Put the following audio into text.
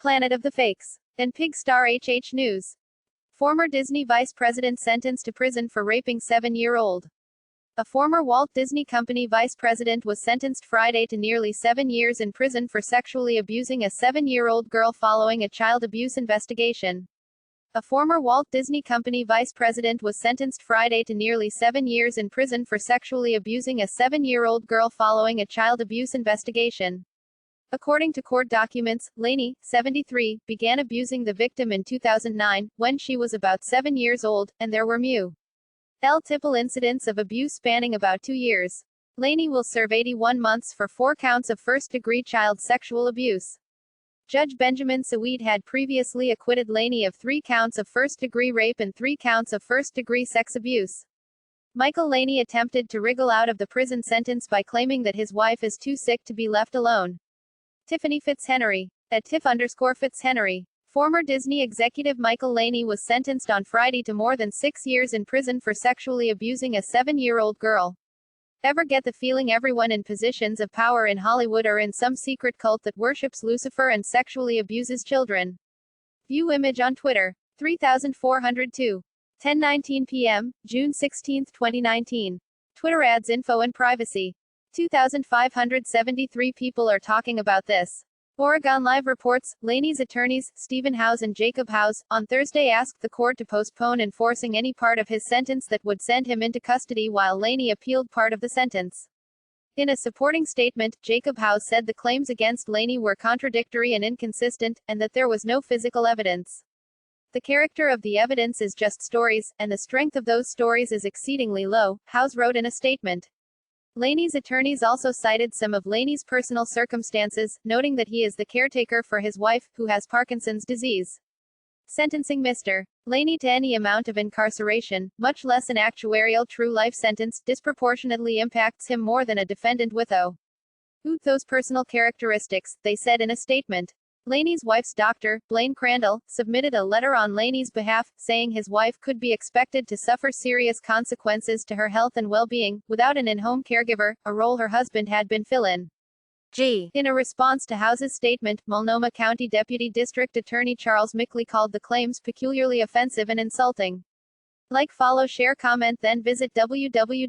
Planet of the Fakes. And Pig Star HH News. Former Disney vice president sentenced to prison for raping 7-year-old. A former Walt Disney Company vice president was sentenced Friday to nearly 7 years in prison for sexually abusing a 7-year-old girl following a child abuse investigation. A former Walt Disney Company vice president was sentenced Friday to nearly 7 years in prison for sexually abusing a 7-year-old girl following a child abuse investigation. According to court documents, Laney, 73, began abusing the victim in 2009, when she was about 7 years old, and there were multiple incidents of abuse spanning about 2 years. Laney will serve 81 months for 4 counts of first-degree child sexual abuse. Judge Benjamin Saweet had previously acquitted Laney of 3 counts of first-degree rape and 3 counts of first-degree sex abuse. Michael Laney attempted to wriggle out of the prison sentence by claiming that his wife is too sick to be left alone. Tiffany Fitzhenry. At Tiff_Fitzhenry. Former Disney executive Michael Laney was sentenced on Friday to more than 6 years in prison for sexually abusing a 7-year-old girl. Ever get the feeling everyone in positions of power in Hollywood are in some secret cult that worships Lucifer and sexually abuses children? View image on Twitter. 3402. 10:19 p.m., June 16, 2019. Twitter ads info and privacy. 2,573 people are talking about this. Oregon Live reports, Laney's attorneys, Stephen Howes and Jacob Howes, on Thursday asked the court to postpone enforcing any part of his sentence that would send him into custody while Laney appealed part of the sentence. In a supporting statement, Jacob Howes said the claims against Laney were contradictory and inconsistent, and that there was no physical evidence. The character of the evidence is just stories, and the strength of those stories is exceedingly low, Howes wrote in a statement. Laney's attorneys also cited some of Laney's personal circumstances, noting that he is the caretaker for his wife, who has Parkinson's disease. Sentencing Mr. Laney to any amount of incarceration, much less an actuarial true life sentence, disproportionately impacts him more than a defendant with those personal characteristics, they said in a statement. Laney's wife's doctor, Blaine Crandall, submitted a letter on Laney's behalf, saying his wife could be expected to suffer serious consequences to her health and well-being, without an in-home caregiver, a role her husband had been filling. In a response to Howes' statement, Multnomah County Deputy District Attorney Charles Mickley called the claims peculiarly offensive and insulting. Like, follow, share, comment, then visit www.